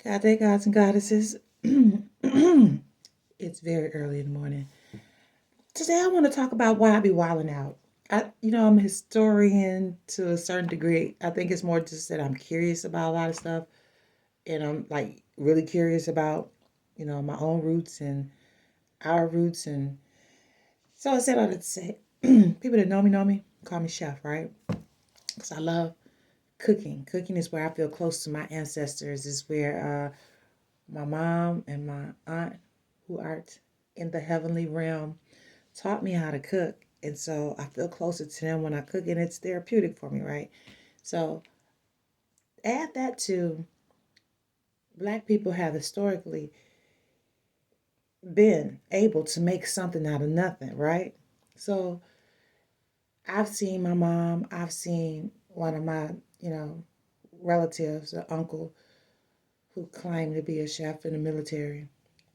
God day, gods and goddesses. It's very early in the morning. Today I want to talk about why I be wilding out. I'm a historian to a certain degree. I think it's more just that I'm curious about a lot of stuff, and I'm like really curious about, my own roots and our roots. And so I said I would say, people that know me, call me chef, right? Because I love cooking. Cooking is where I feel close to my ancestors. Is where my mom and my aunt, who are in the heavenly realm, taught me how to cook. And so I feel closer to them when I cook, and it's therapeutic for me, right? So add that to Black people have historically been able to make something out of nothing, right? So I've seen my mom, I've seen one of my, you know, relatives, an uncle who claimed to be a chef in the military.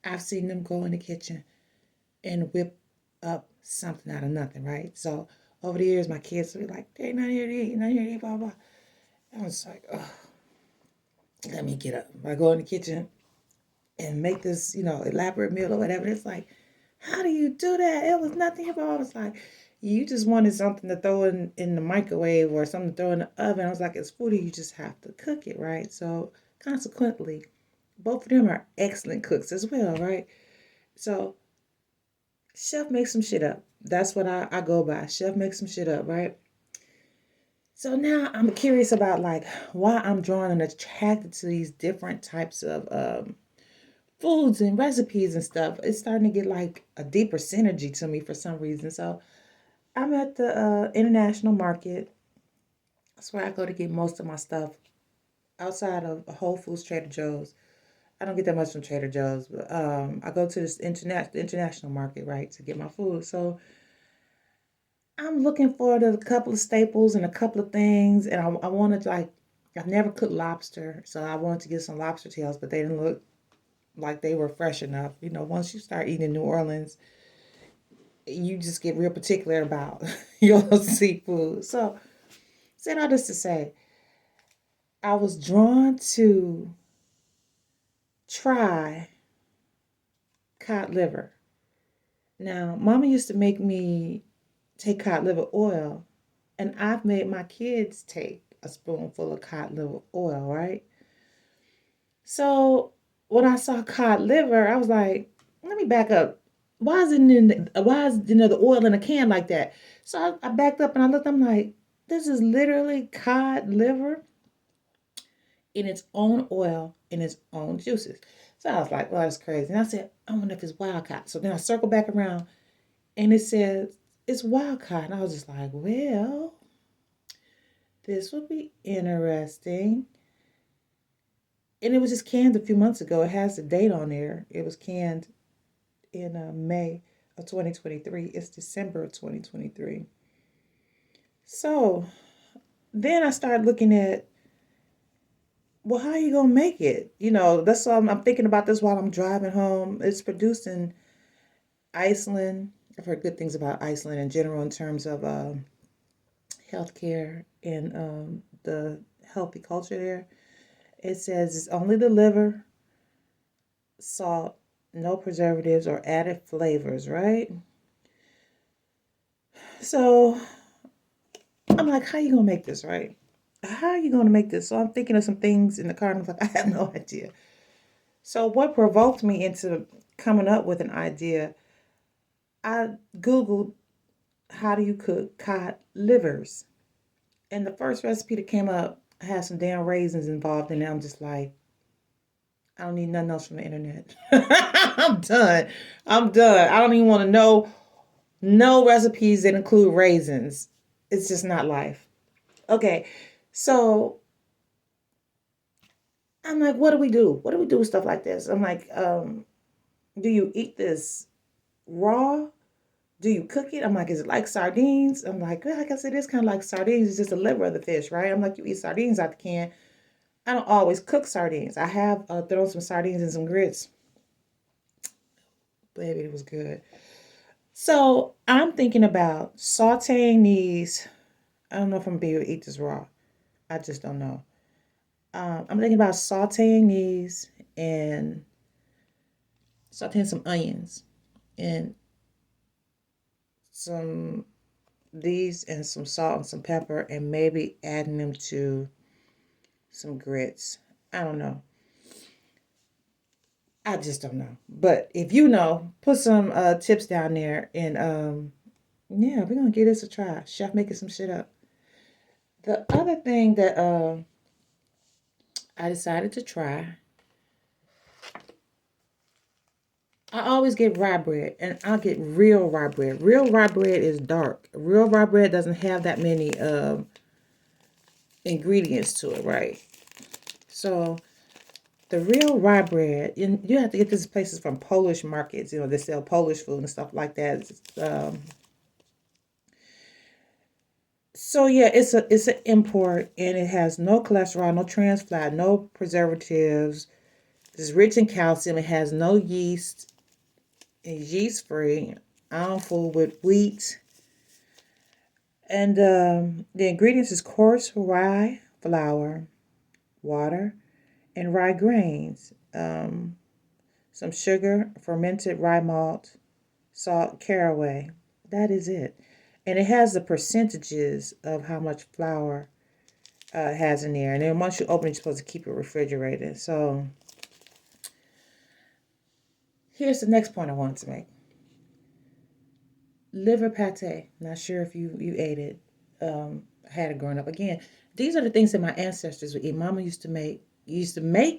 I've seen them go in the kitchen and whip up something out of nothing, right? So over the years, my kids would be like, "There ain't nothing here to eat, nothing here to eat, blah blah." I was like, "Oh, let me get up." I go in the kitchen and make this, elaborate meal or whatever. It's like, how do you do that? It was nothing here. But I was like, you just wanted something to throw in the microwave or something to throw in the oven. I was like, it's food. You just have to cook it, right? So consequently, both of them are excellent cooks as well, right? So chef makes some shit up. That's what I go by. Chef makes some shit up, right? So now I'm curious about like why I'm drawn and attracted to these different types of foods and recipes and stuff. It's starting to get like a deeper synergy to me for some reason. So I'm at the international market. That's where I go to get most of my stuff outside of Whole Foods, Trader Joe's. I don't get that much from Trader Joe's, but I go to this international market, right, to get my food. So I'm looking for a couple of staples and a couple of things, and I wanted like I've never cooked lobster, so I wanted to get some lobster tails, but they didn't look like they were fresh enough. Once you start eating in New Orleans, you just get real particular about your seafood. So, said all this to say, I was drawn to try cod liver. Now, Mama used to make me take cod liver oil, and I've made my kids take a spoonful of cod liver oil, right? So when I saw cod liver, I was like, let me back up. Why is the oil in a can like that? So I backed up and I looked. I'm like, this is literally cod liver in its own oil in its own juices. So I was like, well, that's crazy. And I said, I wonder if it's wild cod. So then I circled back around and it says it's wild cod. And I was just like, well, this would be interesting. And it was just canned a few months ago. It has the date on there. It was canned in May of 2023. It's December of 2023. So then I started looking at, well, how are you gonna make it? That's why I'm thinking about this while I'm driving home. It's produced in Iceland. I've heard good things about Iceland in general in terms of healthcare and the healthy culture there. It says it's only the liver, salt, no preservatives or added flavors, right? So I'm like, how you gonna make this, right? How are you gonna make this? So I'm thinking of some things in the car, and I'm like, I have no idea. So what provoked me into coming up with an idea? I googled how do you cook cod livers, and the first recipe that came up had some damn raisins involved, and I'm just like, I don't need nothing else from the internet. I'm done. I'm done. I don't even want to know no recipes that include raisins. It's just not life. Okay, so I'm like, what do we do? What do we do with stuff like this? I'm like, do you eat this raw? Do you cook it? I'm like, is it like sardines? I'm like, well, like I said, it's kind of like sardines. It's just the liver of the fish, right? I'm like, you eat sardines out the can. I don't always cook sardines. I have thrown some sardines in some grits. Baby, it was good. So I'm thinking about sauteing these. I don't know if I'm gonna be able to eat this raw. I just don't know. I'm thinking about sauteing these and sauteing some onions and some these and some salt and some pepper and maybe adding them to some grits. I don't know. I just don't know. But if you know, put some tips down there and yeah, we're gonna give this a try. Chef making some shit up. The other thing that I decided to try, I always get rye bread and I'll get real rye bread. Real rye bread is dark. Real rye bread doesn't have that many ingredients to it, right? So the real rye bread, you have to get these places from Polish markets, they sell Polish food and stuff like that. So yeah, it's an import and it has no cholesterol, no trans fat, no preservatives. It's rich in calcium. It has no yeast. It's yeast free. I don't fool with wheat. And the ingredients is coarse rye flour, water, and rye grains. Some sugar, fermented rye malt, salt, caraway. That is it. And it has the percentages of how much flour it has in there. And then once you open it, you're supposed to keep it refrigerated. So here's the next point I wanted to make. Liver pate. Not sure if you ate it. Had it growing up. Again, these are the things that my ancestors would eat. Mama used to make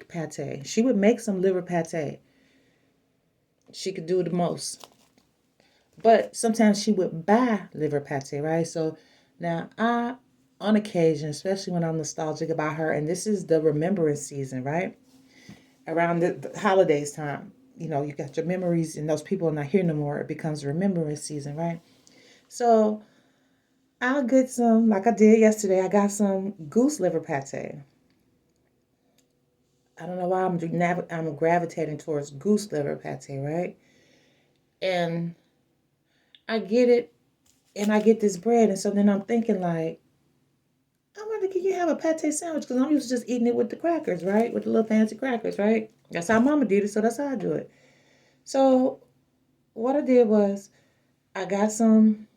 pate. She would make some liver pate. She could do the most. But sometimes she would buy liver pate, right? So now on occasion, especially when I'm nostalgic about her, and this is the remembrance season, right? Around the holidays time, you got your memories and those people are not here no more. It becomes remembrance season, right? So I'll get some, like I did yesterday, I got some goose liver pate. I don't know why I'm gravitating towards goose liver pate, right? And I get it, and I get this bread, and so then I'm thinking like, I wonder can you have a pate sandwich? Because I'm used to just eating it with the crackers, right? With the little fancy crackers, right? That's how Mama did it, so that's how I do it. So what I did was I got some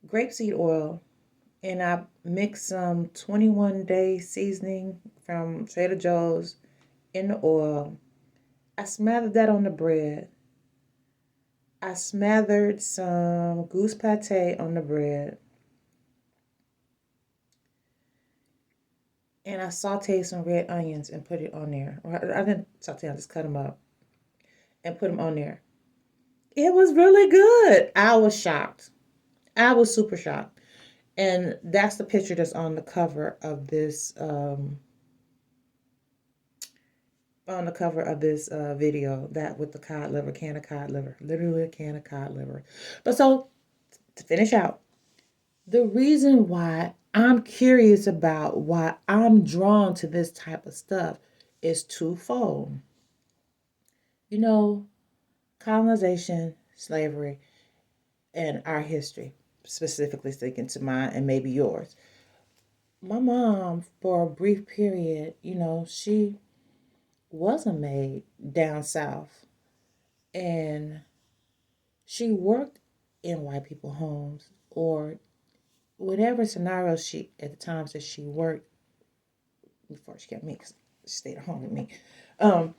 grapeseed oil, and I mixed some 21-day seasoning from Trader Joe's in the oil. I smothered that on the bread. I smothered some goose pate on the bread. And I sauteed some red onions and put it on there. I didn't saute, I just cut them up and put them on there. It was really good. I was shocked. I was super shocked. And that's the picture that's on the cover of this video, that with the cod liver, can of cod liver, literally a can of cod liver. But so to finish out, the reason why I'm curious about why I'm drawn to this type of stuff is twofold. Colonization, slavery, and our history, specifically sticking to mine and maybe yours. My mom, for a brief period, she was a maid down south, and she worked in white people homes or whatever scenario she at the times that she worked before she got me, because she stayed at home with me. Um,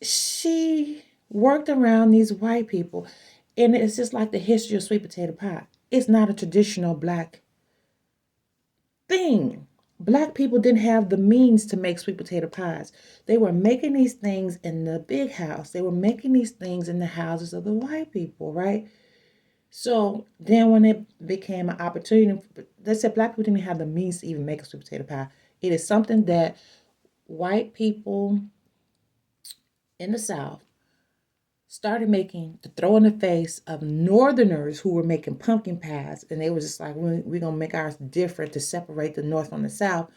she worked around these white people, and it's just like the history of sweet potato pie. It's not a traditional black thing. Black people didn't have the means to make sweet potato pies. They were making these things in the big house. They were making these things in the houses of the white people, right? So then when it became an opportunity, they said black people didn't have the means to even make a sweet potato pie. It is something that white people in the South started making to throw in the face of Northerners who were making pumpkin pies. And they were just like, we're going to make ours different to separate the North from the South.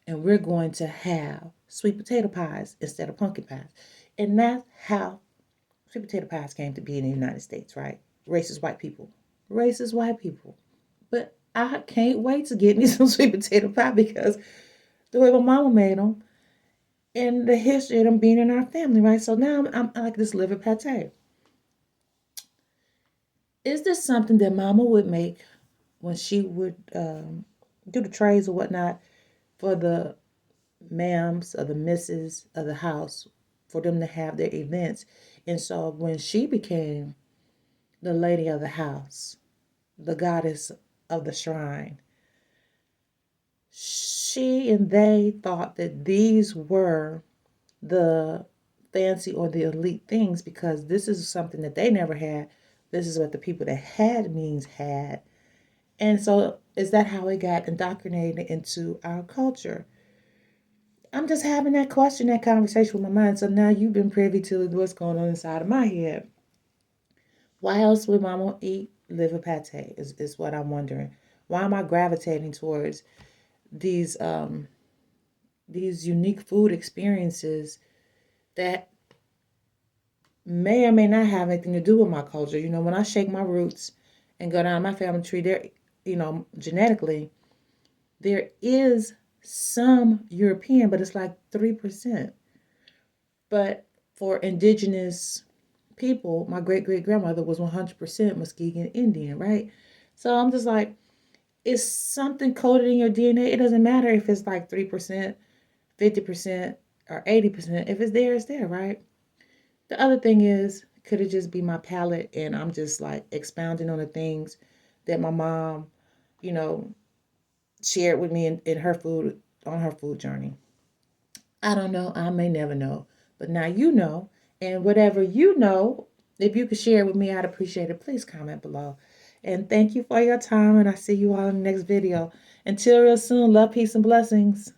And we're going to have sweet potato pies instead of pumpkin pies. And that's how sweet potato pies came to be in the United States, right? Racist white people. Racist white people. But I can't wait to get me some sweet potato pie because the way my mama made them, and the history of them being in our family, right? So now I like this liver pate. Is this something that Mama would make when she would do the trays or whatnot for the ma'ams or the misses of the house for them to have their events? And so when she became the lady of the house, the goddess of the shrine, she and they thought that these were the fancy or the elite things because this is something that they never had. This is what the people that had means had. And so is that how it got indoctrinated into our culture? I'm just having that question, that conversation with my mind. So now you've been privy to what's going on inside of my head. Why else would mama eat liver pate is what I'm wondering. Why am I gravitating towards these these unique food experiences that may or may not have anything to do with my culture? You know, when I shake my roots and go down my family tree, there, you know, genetically, there is some European, but it's like 3%. But for indigenous people, my great great grandmother was 100% Muskegon Indian, right? So I'm just like, it's something coded in your DNA. It doesn't matter if it's like 3%, 50%, or 80%. If it's there, it's there, right? The other thing is, could it just be my palate and I'm just like expounding on the things that my mom, you know, shared with me in her food, on her food journey? I don't know. I may never know. But now you know. And whatever you know, if you could share it with me, I'd appreciate it. Please comment below. And thank you for your time. And I see you all in the next video. Until real soon, love, peace, and blessings.